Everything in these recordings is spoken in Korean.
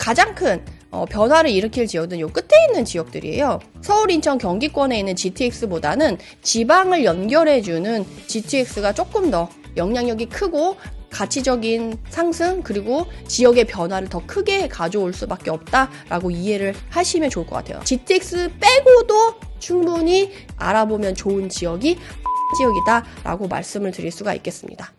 가장 큰 변화를 일으킬 지역은 요 끝에 있는 지역들이에요. 서울, 인천, 경기권에 있는 GTX보다는 지방을 연결해주는 GTX가 조금 더 영향력이 크고 가치적인 상승 그리고 지역의 변화를 더 크게 가져올 수밖에 없다라고 이해를 하시면 좋을 것 같아요. GTX 빼고도 충분히 알아보면 좋은 지역이 지역이다라고 말씀을 드릴 수가 있겠습니다.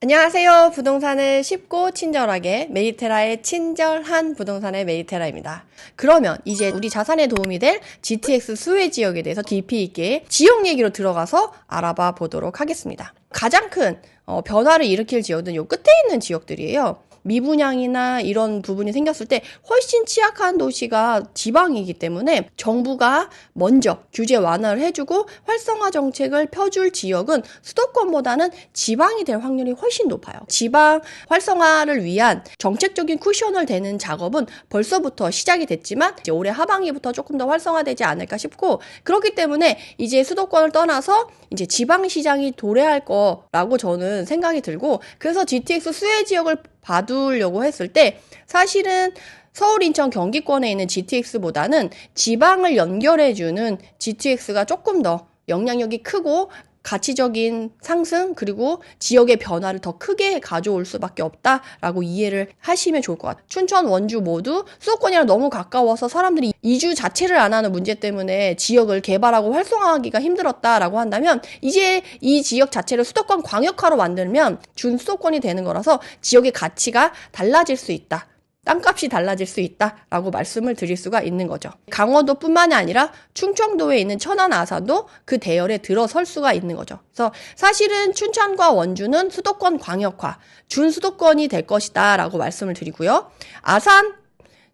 안녕하세요. 부동산을 쉽고 친절하게 메리테라의 친절한 부동산의 메리테라입니다. 그러면 이제 우리 자산에 도움이 될 GTX 수혜 지역에 대해서 깊이 있게 지역 얘기로 들어가서 알아봐 보도록 하겠습니다. 가장 큰 변화를 일으킬 지역은 요 끝에 있는 지역들이에요. 미분양이나 이런 부분이 생겼을 때 훨씬 취약한 도시가 지방이기 때문에 정부가 먼저 규제 완화를 해주고 활성화 정책을 펴줄 지역은 수도권보다는 지방이 될 확률이 훨씬 높아요. 지방 활성화를 위한 정책적인 쿠션을 대는 작업은 벌써부터 시작이 됐지만 이제 올해 하반기부터 조금 더 활성화되지 않을까 싶고, 그렇기 때문에 이제 수도권을 떠나서 이제 지방시장이 도래할 거라고 저는 생각이 들고, 그래서 GTX 수혜 지역을 봐두려고 했을 때 사실은 서울, 인천, 경기권에 있는 GTX보다는 지방을 연결해주는 GTX가 조금 더 영향력이 크고 가치적인 상승 그리고 지역의 변화를 더 크게 가져올 수밖에 없다라고 이해를 하시면 좋을 것 같아요. 춘천, 원주 모두 수도권이랑 너무 가까워서 사람들이 이주 자체를 안 하는 문제 때문에 지역을 개발하고 활성화하기가 힘들었다라고 한다면 이제 이 지역 자체를 수도권 광역화로 만들면 준수도권이 되는 거라서 지역의 가치가 달라질 수 있다. 땅값이 달라질 수 있다라고 말씀을 드릴 수가 있는 거죠. 강원도뿐만이 아니라 충청도에 있는 천안, 아산도 그 대열에 들어설 수가 있는 거죠. 그래서 사실은 춘천과 원주는 수도권 광역화, 준수도권이 될 것이다 라고 말씀을 드리고요. 아산,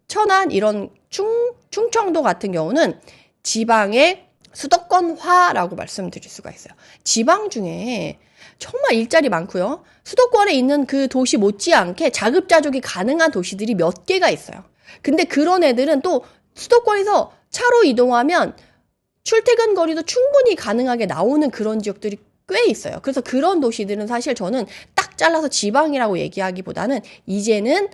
천안 이런 충청도 같은 경우는 지방의 수도권화라고 말씀드릴 수가 있어요. 지방 중에 정말 일자리 많고요. 수도권에 있는 그 도시 못지않게 자급자족이 가능한 도시들이 몇 개가 있어요. 근데 그런 애들은 또 수도권에서 차로 이동하면 출퇴근 거리도 충분히 가능하게 나오는 그런 지역들이 꽤 있어요. 그래서 그런 도시들은 사실 저는 딱 잘라서 지방이라고 얘기하기보다는 이제는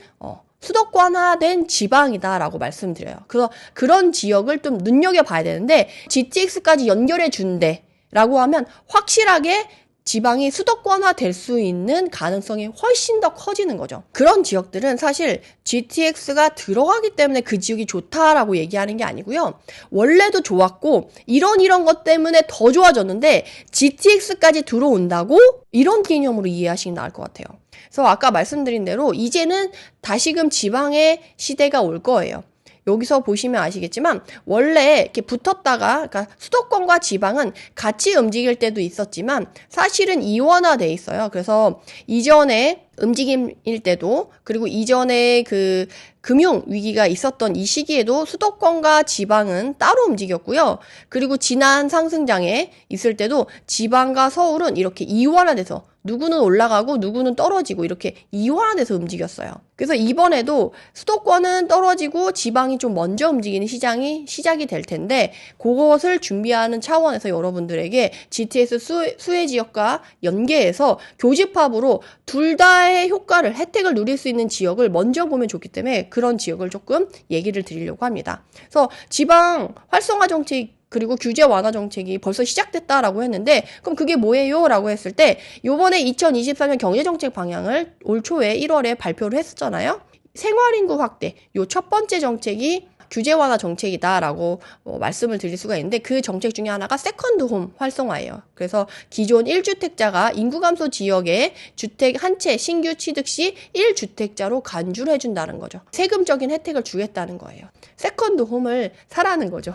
수도권화된 지방이다라고 말씀드려요. 그래서 그런 지역을 좀 눈여겨봐야 되는데 GTX까지 연결해 준대라고 하면 확실하게 지방이 수도권화 될 수 있는 가능성이 훨씬 더 커지는 거죠. 그런 지역들은 사실 GTX가 들어가기 때문에 그 지역이 좋다라고 얘기하는 게 아니고요. 원래도 좋았고 이런 것 때문에 더 좋아졌는데 GTX까지 들어온다고 이런 개념으로 이해하시면 나을 것 같아요. 그래서 아까 말씀드린 대로 이제는 다시금 지방의 시대가 올 거예요. 여기서 보시면 아시겠지만 원래 이렇게 붙었다가 그러니까 수도권과 지방은 같이 움직일 때도 있었지만 사실은 이원화돼 있어요. 그래서 이전에 움직임일 때도 그리고 이전에 그 금융 위기가 있었던 이 시기에도 수도권과 지방은 따로 움직였고요. 그리고 지난 상승장에 있을 때도 지방과 서울은 이렇게 이원화돼서 누구는 올라가고 누구는 떨어지고 이렇게 이원화돼서 움직였어요. 그래서 이번에도 수도권은 떨어지고 지방이 좀 먼저 움직이는 시장이 시작이 될 텐데 그것을 준비하는 차원에서 여러분들에게 GTX 수혜 지역과 연계해서 교집합으로 둘 다의 효과를 혜택을 누릴 수 있는 지역을 먼저 보면 좋기 때문에 그런 지역을 조금 얘기를 드리려고 합니다. 그래서 지방 활성화 정책 그리고 규제 완화 정책이 벌써 시작됐다라고 했는데 그럼 그게 뭐예요? 라고 했을 때 요번에 2024년 경제정책 방향을 올 초에 1월에 발표를 했었잖아요. 생활인구 확대, 요 첫 번째 정책이 규제 완화 정책이다라고 말씀을 드릴 수가 있는데 그 정책 중에 하나가 세컨드홈 활성화예요. 그래서 기존 1주택자가 인구 감소 지역에 주택 한 채 신규 취득 시 1주택자로 간주를 해준다는 거죠. 세금적인 혜택을 주겠다는 거예요. 세컨드홈을 사라는 거죠.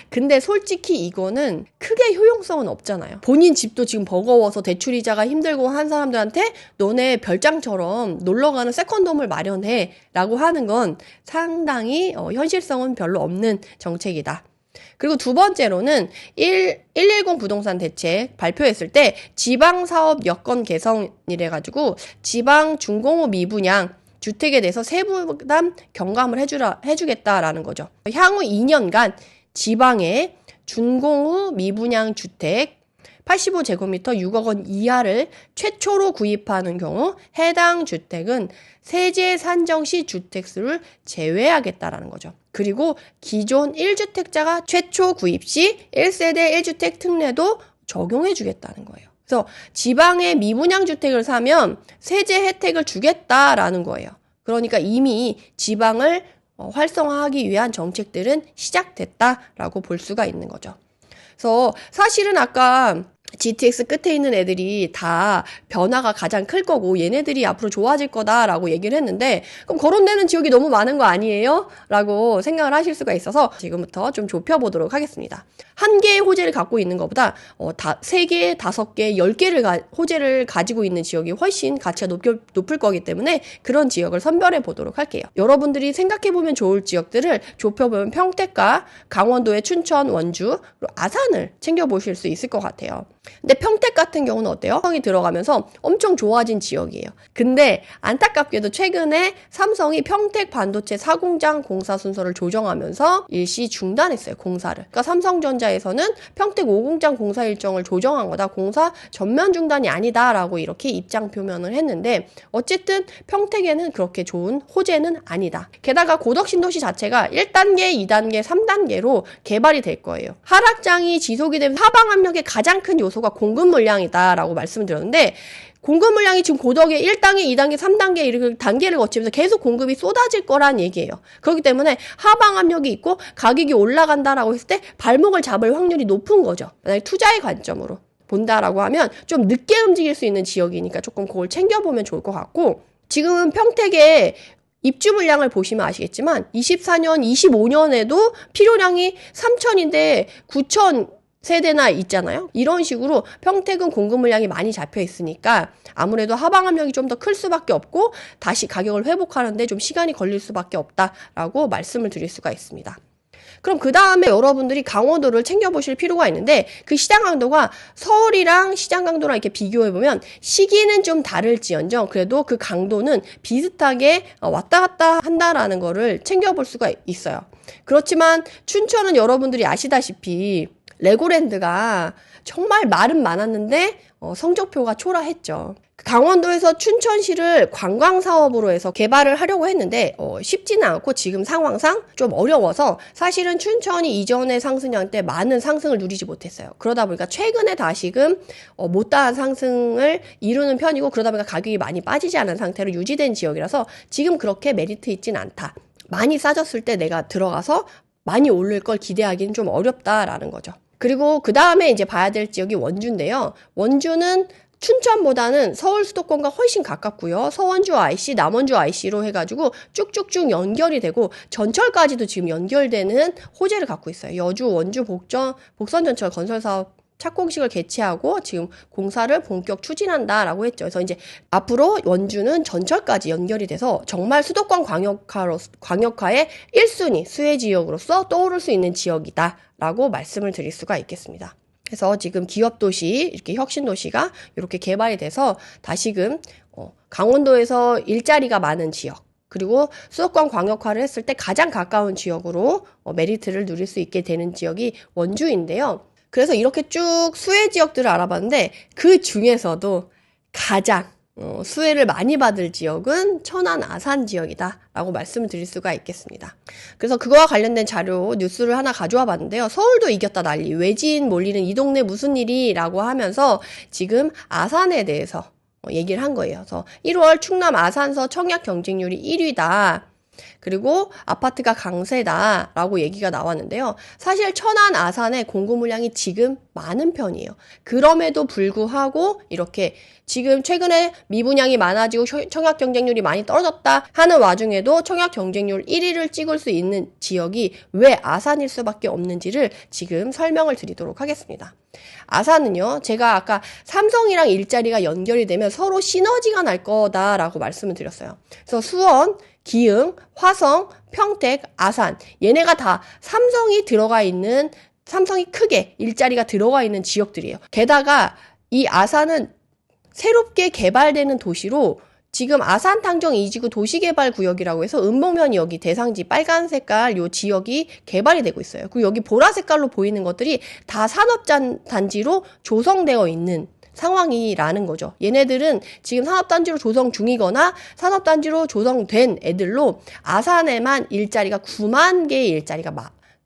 근데 솔직히 이거는 크게 효용성은 없잖아요. 본인 집도 지금 버거워서 대출이자가 힘들고 한 사람들한테 너네 별장처럼 놀러가는 세컨드홈을 마련해 라고 하는 건 상당히 현실성은 별로 없는 정책이다. 그리고 두 번째로는 110 부동산 대책 발표했을 때 지방사업 여건 개선이래 가지고 지방 중공업 미분양 주택에 대해서 세부담 경감을 해주겠다라는 거죠. 향후 2년간 지방에 준공후 미분양 주택 85제곱미터 6억 원 이하를 최초로 구입하는 경우 해당 주택은 세제 산정 시 주택수를 제외하겠다라는 거죠. 그리고 기존 1주택자가 최초 구입 시 1세대 1주택 특례도 적용해 주겠다는 거예요. 그래서 지방에 미분양 주택을 사면 세제 혜택을 주겠다라는 거예요. 그러니까 이미 지방을 활성화하기 위한 정책들은 시작됐다라고 볼 수가 있는 거죠. 그래서 사실은 아까 GTX 끝에 있는 애들이 다 변화가 가장 클 거고 얘네들이 앞으로 좋아질 거다라고 얘기를 했는데 그럼 거론되는 지역이 너무 많은 거 아니에요? 라고 생각을 하실 수가 있어서 지금부터 좀 좁혀보도록 하겠습니다. 한 개의 호재를 갖고 있는 것보다 3개, 5개, 10개를 호재를 가지고 있는 지역이 훨씬 가치가 높을 거기 때문에 그런 지역을 선별해 보도록 할게요. 여러분들이 생각해보면 좋을 지역들을 좁혀보면 평택과 강원도의 춘천, 원주, 그리고 아산을 챙겨보실 수 있을 것 같아요. 근데 평택 같은 경우는 어때요? 삼성이 들어가면서 엄청 좋아진 지역이에요. 근데 안타깝게도 최근에 삼성이 평택 반도체 사공장 공사 순서를 조정하면서 일시 중단했어요. 공사를. 그러니까 삼성전자에서는 평택 5공장 공사 일정을 조정한 거다. 공사 전면 중단이 아니다라고 이렇게 입장 표명을 했는데 어쨌든 평택에는 그렇게 좋은 호재는 아니다. 게다가 고덕신도시 자체가 1단계, 2단계, 3단계로 개발이 될 거예요. 하락장이 지속이 되면 하방 압력의 가장 큰 요소가 공급 물량이다라고 말씀을 드렸는데 공급 물량이 지금 고덕에 1단계, 2단계, 3단계 이렇게 단계를 거치면서 계속 공급이 쏟아질 거란 얘기예요. 그렇기 때문에 하방 압력이 있고 가격이 올라간다라고 했을 때 발목을 잡을 확률이 높은 거죠. 만약에 투자의 관점으로 본다라고 하면 좀 늦게 움직일 수 있는 지역이니까 조금 그걸 챙겨보면 좋을 것 같고 지금은 평택에 입주 물량을 보시면 아시겠지만 24년, 25년에도 필요량이 3,000인데 9,000 세대나 있잖아요. 이런 식으로 평택은 공급 물량이 많이 잡혀 있으니까 아무래도 하방 압력이 좀 더 클 수밖에 없고 다시 가격을 회복하는데 좀 시간이 걸릴 수밖에 없다라고 말씀을 드릴 수가 있습니다. 그럼 그 다음에 여러분들이 강원도를 챙겨보실 필요가 있는데 그 시장 강도가 서울이랑 시장 강도랑 이렇게 비교해보면 시기는 좀 다를지언정 그래도 그 강도는 비슷하게 왔다 갔다 한다라는 거를 챙겨볼 수가 있어요. 그렇지만 춘천은 여러분들이 아시다시피 레고랜드가 정말 말은 많았는데 성적표가 초라했죠. 강원도에서 춘천시를 관광사업으로 해서 개발을 하려고 했는데 쉽지는 않고 지금 상황상 좀 어려워서 사실은 춘천이 이전의 상승량 때 많은 상승을 누리지 못했어요. 그러다 보니까 최근에 다시금 못다한 상승을 이루는 편이고 그러다 보니까 가격이 많이 빠지지 않은 상태로 유지된 지역이라서 지금 그렇게 메리트 있진 않다. 많이 싸졌을 때 내가 들어가서 많이 오를 걸 기대하기는 좀 어렵다라는 거죠. 그리고 그 다음에 이제 봐야 될 지역이 원주인데요. 원주는 춘천보다는 서울 수도권과 훨씬 가깝고요. 서원주 IC, 남원주 IC로 해가지고 쭉쭉쭉 연결이 되고 전철까지도 지금 연결되는 호재를 갖고 있어요. 여주, 원주, 복선전철 건설사업 착공식을 개최하고 지금 공사를 본격 추진한다라고 했죠. 그래서 이제 앞으로 원주는 전철까지 연결이 돼서 정말 수도권 광역화의 1순위 수혜 지역으로서 떠오를 수 있는 지역이다라고 말씀을 드릴 수가 있겠습니다. 그래서 지금 기업도시, 이렇게 혁신도시가 이렇게 개발이 돼서 다시금 강원도에서 일자리가 많은 지역, 그리고 수도권 광역화를 했을 때 가장 가까운 지역으로 메리트를 누릴 수 있게 되는 지역이 원주인데요. 그래서 이렇게 쭉 수혜 지역들을 알아봤는데 그 중에서도 가장 수혜를 많이 받을 지역은 천안 아산 지역이다 라고 말씀을 드릴 수가 있겠습니다. 그래서 그거와 관련된 자료 뉴스를 하나 가져와 봤는데요. 서울도 이겼다 난리, 외지인 몰리는 이 동네 무슨 일이 라고 하면서 지금 아산에 대해서 얘기를 한 거예요. 그래서 1월 충남 아산서 청약 경쟁률이 1위다. 그리고 아파트가 강세다라고 얘기가 나왔는데요. 사실 천안 아산의 공급 물량이 지금 많은 편이에요. 그럼에도 불구하고 이렇게 지금 최근에 미분양이 많아지고 청약 경쟁률이 많이 떨어졌다 하는 와중에도 청약 경쟁률 1위를 찍을 수 있는 지역이 왜 아산일 수밖에 없는지를 지금 설명을 드리도록 하겠습니다. 아산은요, 제가 아까 삼성이랑 일자리가 연결이 되면 서로 시너지가 날 거다라고 말씀을 드렸어요. 그래서 수원, 기흥, 화성, 평택, 아산 얘네가 다 삼성이 크게 일자리가 들어가 있는 지역들이에요. 게다가 이 아산은 새롭게 개발되는 도시로 지금 아산탕정 2지구 도시개발구역이라고 해서 은봉면 여기 대상지 빨간 색깔 요 지역이 개발이 되고 있어요. 그리고 여기 보라 색깔로 보이는 것들이 다 산업단지로 조성되어 있는 상황이라는 거죠. 얘네들은 지금 산업단지로 조성 중이거나 산업단지로 조성된 애들로 아산에만 일자리가 9만 개의 일자리가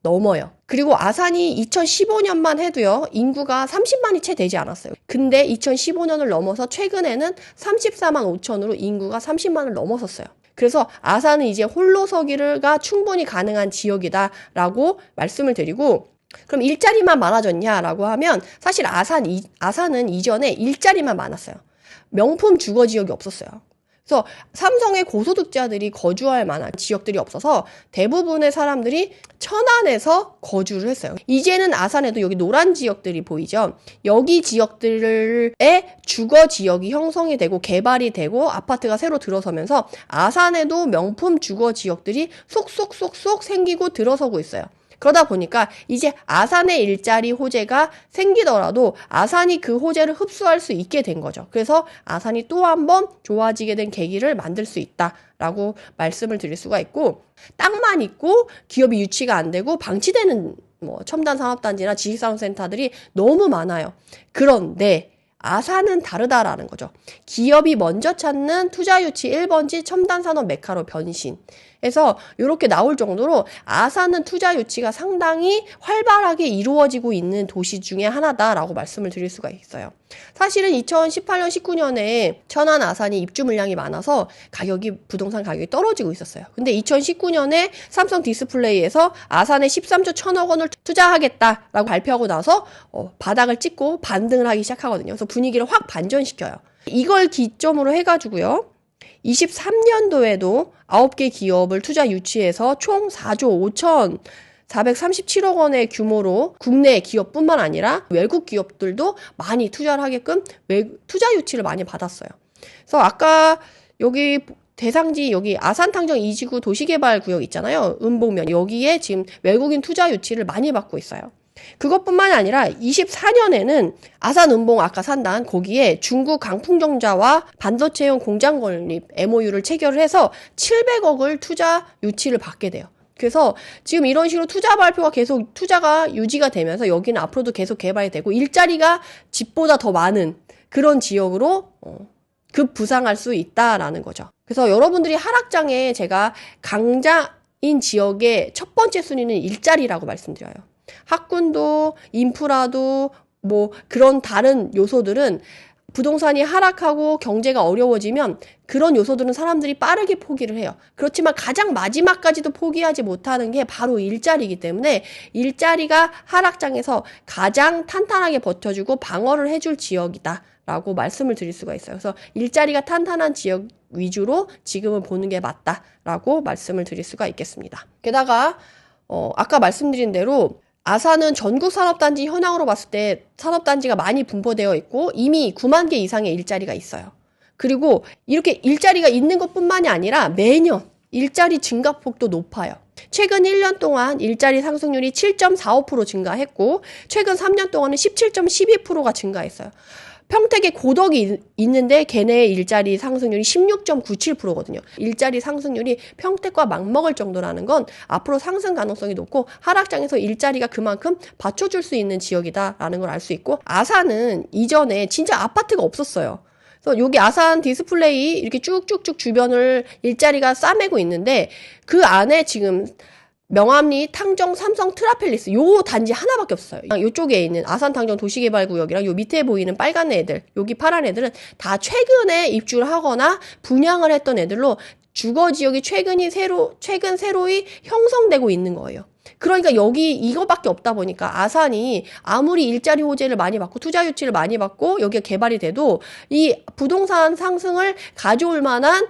넘어요. 그리고 아산이 2015년만 해도요, 인구가 30만이 채 되지 않았어요. 근데 2015년을 넘어서 최근에는 34만 5천으로 인구가 30만을 넘어섰어요. 그래서 아산은 이제 홀로 서기가 충분히 가능한 지역이다라고 말씀을 드리고, 그럼 일자리만 많아졌냐라고 하면 사실 아산은 이전에 일자리만 많았어요. 명품 주거 지역이 없었어요. 그래서 삼성의 고소득자들이 거주할 만한 지역들이 없어서 대부분의 사람들이 천안에서 거주를 했어요. 이제는 아산에도 여기 노란 지역들이 보이죠. 여기 지역들의 주거 지역이 형성이 되고 개발이 되고 아파트가 새로 들어서면서 아산에도 명품 주거 지역들이 쏙쏙쏙쏙 생기고 들어서고 있어요. 그러다 보니까 이제 아산의 일자리 호재가 생기더라도 아산이 그 호재를 흡수할 수 있게 된 거죠. 그래서 아산이 또 한 번 좋아지게 된 계기를 만들 수 있다라고 말씀을 드릴 수가 있고, 땅만 있고 기업이 유치가 안 되고 방치되는 첨단 산업단지나 지식산업센터들이 너무 많아요. 그런데 아산은 다르다라는 거죠. 기업이 먼저 찾는 투자 유치 1번지 첨단 산업 메카로 변신. 해서 이렇게 나올 정도로 아산은 투자 유치가 상당히 활발하게 이루어지고 있는 도시 중에 하나다라고 말씀을 드릴 수가 있어요. 사실은 2018년, 19년에 천안, 아산이 입주 물량이 많아서 부동산 가격이 떨어지고 있었어요. 근데 2019년에 삼성 디스플레이에서 아산에 13조 1천억 원을 투자하겠다라고 발표하고 나서 바닥을 찍고 반등을 하기 시작하거든요. 그래서 분위기를 확 반전시켜요. 이걸 기점으로 해가지고요. 23년도에도 9개 기업을 투자 유치해서 총 4조 5,437억 원의 규모로 국내 기업뿐만 아니라 외국 기업들도 많이 투자를 하게끔 투자 유치를 많이 받았어요. 그래서 아까 여기 대상지 여기 아산탕정 2지구 도시개발구역 있잖아요. 은봉면 여기에 지금 외국인 투자 유치를 많이 받고 있어요. 그것뿐만이 아니라 24년에는 아산 은봉 아까 산단 거기에 중국 강풍정자와 반도체용 공장 건립 MOU를 체결을 해서 700억을 투자 유치를 받게 돼요. 그래서 지금 이런 식으로 투자 발표가 계속 투자가 유지가 되면서 여기는 앞으로도 계속 개발이 되고 일자리가 집보다 더 많은 그런 지역으로 급부상할 수 있다라는 거죠. 그래서 여러분들이 하락장에 제가 강자인 지역의 첫 번째 순위는 일자리라고 말씀드려요. 학군도 인프라도 그런 다른 요소들은 부동산이 하락하고 경제가 어려워지면 그런 요소들은 사람들이 빠르게 포기를 해요. 그렇지만 가장 마지막까지도 포기하지 못하는 게 바로 일자리이기 때문에 일자리가 하락장에서 가장 탄탄하게 버텨주고 방어를 해줄 지역이다 라고 말씀을 드릴 수가 있어요. 그래서 일자리가 탄탄한 지역 위주로 지금은 보는 게 맞다라고 말씀을 드릴 수가 있겠습니다. 게다가 아까 말씀드린 대로 아산은 전국 산업단지 현황으로 봤을 때 산업단지가 많이 분포되어 있고 이미 9만 개 이상의 일자리가 있어요. 그리고 이렇게 일자리가 있는 것뿐만이 아니라 매년 일자리 증가폭도 높아요. 최근 1년 동안 일자리 상승률이 7.45% 증가했고 최근 3년 동안은 17.12%가 증가했어요. 평택에 고덕이 있는데 걔네의 일자리 상승률이 16.97%거든요. 일자리 상승률이 평택과 맞먹을 정도라는 건 앞으로 상승 가능성이 높고 하락장에서 일자리가 그만큼 받쳐줄 수 있는 지역이다라는 걸 알 수 있고 아산은 이전에 진짜 아파트가 없었어요. 그래서 여기 아산 디스플레이 이렇게 쭉쭉쭉 주변을 일자리가 싸매고 있는데 그 안에 지금 명암리, 탕정, 삼성, 트라펠리스 요 단지 하나밖에 없어요. 요쪽에 있는 아산탕정 도시개발구역이랑 요 밑에 보이는 빨간 애들, 여기 파란 애들은 다 최근에 입주를 하거나 분양을 했던 애들로 주거지역이 최근 새로이 형성되고 있는 거예요. 그러니까 여기 이거밖에 없다 보니까 아산이 아무리 일자리 호재를 많이 받고 투자 유치를 많이 받고 여기가 개발이 돼도 이 부동산 상승을 가져올 만한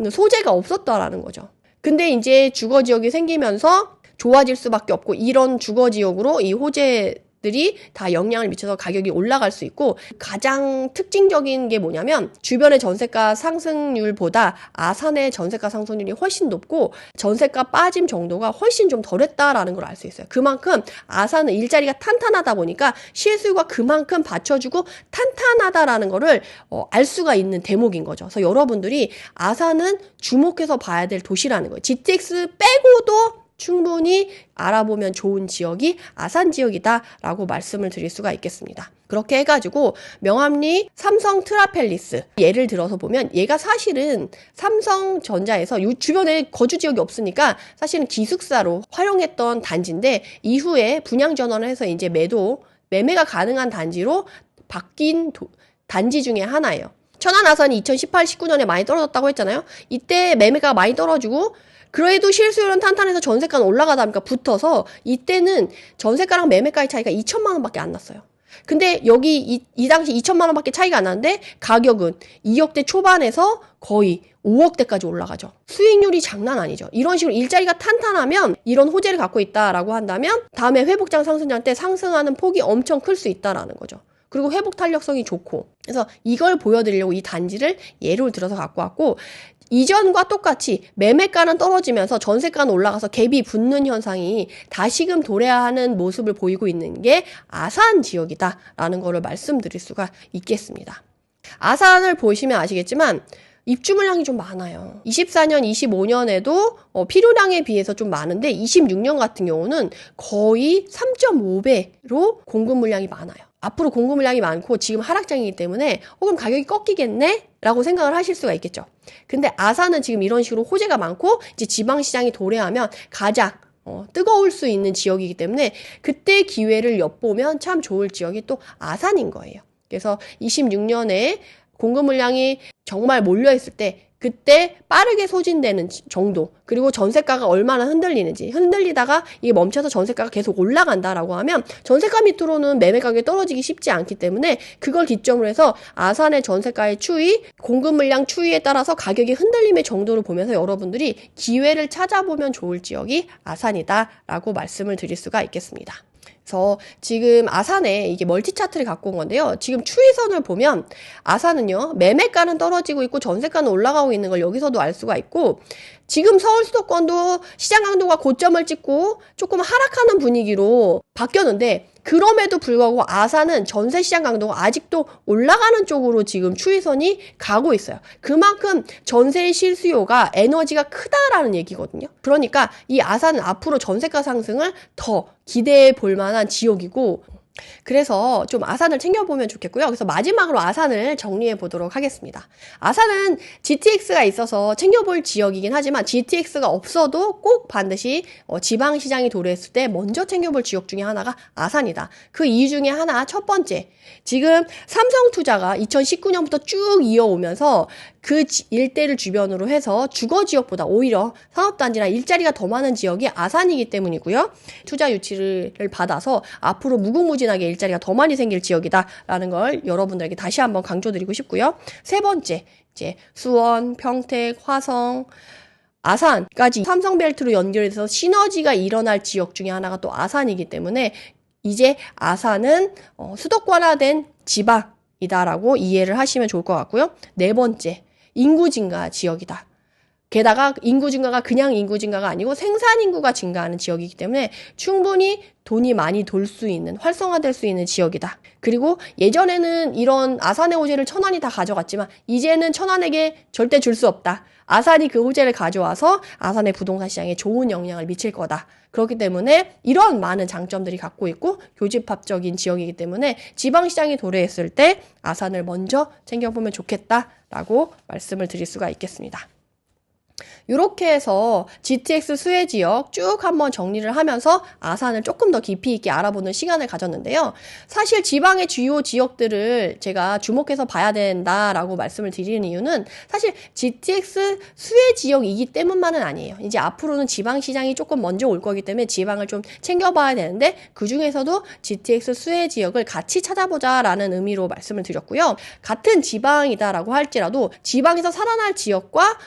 소재가 없었다라는 거죠. 근데 이제 주거지역이 생기면서 좋아질 수밖에 없고 이런 주거지역으로 이 호재들이 지역들이 다 영향을 미쳐서 가격이 올라갈 수 있고, 가장 특징적인 게 뭐냐면 주변의 전세가 상승률보다 아산의 전세가 상승률이 훨씬 높고 전세가 빠짐 정도가 훨씬 좀 덜했다라는 걸 알 수 있어요. 그만큼 아산은 일자리가 탄탄하다 보니까 실수요가 그만큼 받쳐주고 탄탄하다라는 거를 알 수가 있는 대목인 거죠. 그래서 여러분들이 아산은 주목해서 봐야 될 도시라는 거예요. GTX 빼고도 충분히 알아보면 좋은 지역이 아산 지역이다라고 말씀을 드릴 수가 있겠습니다. 그렇게 해가지고 명암리 삼성 트라펠리스 예를 들어서 보면 얘가 사실은 삼성전자에서 주변에 거주 지역이 없으니까 사실은 기숙사로 활용했던 단지인데 이후에 분양 전환을 해서 이제 매매가 가능한 단지로 바뀐 단지 중에 하나예요. 천안아산이 2018-19년에 많이 떨어졌다고 했잖아요. 이때 매매가 많이 떨어지고 그래도 실수요는 탄탄해서 전세가는 올라가다 보니까 붙어서 이때는 전세가랑 매매가의 차이가 2천만 원밖에 안 났어요. 근데 여기 이 당시 2천만 원밖에 차이가 안 나는데 가격은 2억대 초반에서 거의 5억대까지 올라가죠. 수익률이 장난 아니죠. 이런 식으로 일자리가 탄탄하면 이런 호재를 갖고 있다라고 한다면 다음에 회복장 상승장 때 상승하는 폭이 엄청 클 수 있다라는 거죠. 그리고 회복 탄력성이 좋고. 그래서 이걸 보여드리려고 이 단지를 예로 들어서 갖고 왔고, 이전과 똑같이 매매가는 떨어지면서 전세가는 올라가서 갭이 붙는 현상이 다시금 도래하는 모습을 보이고 있는 게 아산 지역이다라는 거를 말씀드릴 수가 있겠습니다. 아산을 보시면 아시겠지만 입주 물량이 좀 많아요. 24년, 25년에도 필요량에 비해서 좀 많은데 26년 같은 경우는 거의 3.5배로 공급 물량이 많아요. 앞으로 공급 물량이 많고 지금 하락장이기 때문에 그럼 가격이 꺾이겠네? 라고 생각을 하실 수가 있겠죠. 근데 아산은 지금 이런 식으로 호재가 많고 이제 지방시장이 도래하면 가장 뜨거울 수 있는 지역이기 때문에 그때 기회를 엿보면 참 좋을 지역이 또 아산인 거예요. 그래서 26년에 공급 물량이 정말 몰려있을 때 그때 빠르게 소진되는 정도, 그리고 전세가가 얼마나 흔들리다가 이게 멈춰서 전세가가 계속 올라간다라고 하면 전세가 밑으로는 매매 가격이 떨어지기 쉽지 않기 때문에 그걸 기점으로 해서 아산의 전세가의 추이, 공급 물량 추이에 따라서 가격이 흔들림의 정도를 보면서 여러분들이 기회를 찾아보면 좋을 지역이 아산이다라고 말씀을 드릴 수가 있겠습니다. 그래서 지금 아산에 이게 멀티 차트를 갖고 온 건데요. 지금 추이선을 보면 아산은요, 매매가는 떨어지고 있고 전세가는 올라가고 있는 걸 여기서도 알 수가 있고, 지금 서울 수도권도 시장 강도가 고점을 찍고 조금 하락하는 분위기로 바뀌었는데 그럼에도 불구하고 아산은 전세 시장 강도가 아직도 올라가는 쪽으로 지금 추이선이 가고 있어요. 그만큼 전세의 실수요가 에너지가 크다라는 얘기거든요. 그러니까 이 아산은 앞으로 전세가 상승을 더 기대해 볼 만한 지역이고, 그래서 좀 아산을 챙겨보면 좋겠고요. 그래서 마지막으로 아산을 정리해 보도록 하겠습니다. 아산은 GTX가 있어서 챙겨볼 지역이긴 하지만 GTX가 없어도 꼭 반드시 지방시장이 도래했을 때 먼저 챙겨볼 지역 중에 하나가 아산이다. 그 이유 중에 하나, 첫 번째, 지금 삼성투자가 2019년부터 쭉 이어오면서 그 일대를 주변으로 해서 주거지역보다 오히려 산업단지나 일자리가 더 많은 지역이 아산이기 때문이고요. 투자 유치를 받아서 앞으로 무궁무진하게 일자리가 더 많이 생길 지역이다라는 걸 여러분들에게 다시 한번 강조드리고 싶고요. 세 번째, 이제 수원, 평택, 화성, 아산까지 삼성벨트로 연결해서 시너지가 일어날 지역 중에 하나가 또 아산이기 때문에 이제 아산은 수도권화된 지방이다라고 이해를 하시면 좋을 것 같고요. 네 번째, 인구 증가 지역이다. 게다가 인구 증가가 그냥 인구 증가가 아니고 생산 인구가 증가하는 지역이기 때문에 충분히 돈이 많이 돌 수 있는, 활성화될 수 있는 지역이다. 그리고 예전에는 이런 아산의 호재를 천안이 다 가져갔지만 이제는 천안에게 절대 줄 수 없다. 아산이 그 호재를 가져와서 아산의 부동산 시장에 좋은 영향을 미칠 거다. 그렇기 때문에 이런 많은 장점들이 갖고 있고 교집합적인 지역이기 때문에 지방시장이 도래했을 때 아산을 먼저 챙겨보면 좋겠다라고 말씀을 드릴 수가 있겠습니다. 이렇게 해서 GTX 수혜 지역 쭉 한번 정리를 하면서 아산을 조금 더 깊이 있게 알아보는 시간을 가졌는데요. 사실 지방의 주요 지역들을 제가 주목해서 봐야 된다라고 말씀을 드리는 이유는 사실 GTX 수혜 지역이기 때문만은 아니에요. 이제 앞으로는 지방시장이 조금 먼저 올 거기 때문에 지방을 좀 챙겨봐야 되는데 그중에서도 GTX 수혜 지역을 같이 찾아보자라는 의미로 말씀을 드렸고요. 같은 지방이다라고 할지라도 지방에서 살아날 지역과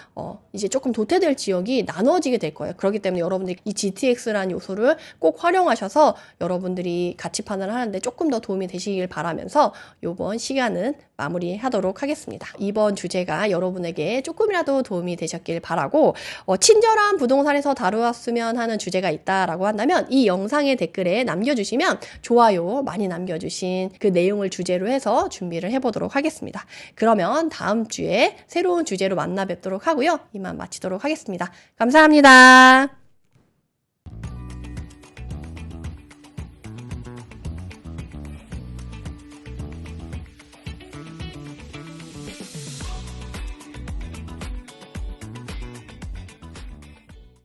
이제 조금 도태될 지역이 나눠지게 될 거예요. 그렇기 때문에 여러분들이 이 GTX라는 요소를 꼭 활용하셔서 여러분들이 가치 판단을 하는데 조금 더 도움이 되시길 바라면서 이번 시간은 마무리하도록 하겠습니다. 이번 주제가 여러분에게 조금이라도 도움이 되셨길 바라고 친절한 부동산에서 다루었으면 하는 주제가 있다라고 한다면 이 영상의 댓글에 남겨주시면 좋아요 많이 남겨주신 그 내용을 주제로 해서 준비를 해보도록 하겠습니다. 그러면 다음 주에 새로운 주제로 만나 뵙도록 하고요. 이만 마치도록 하겠습니다. 감사합니다.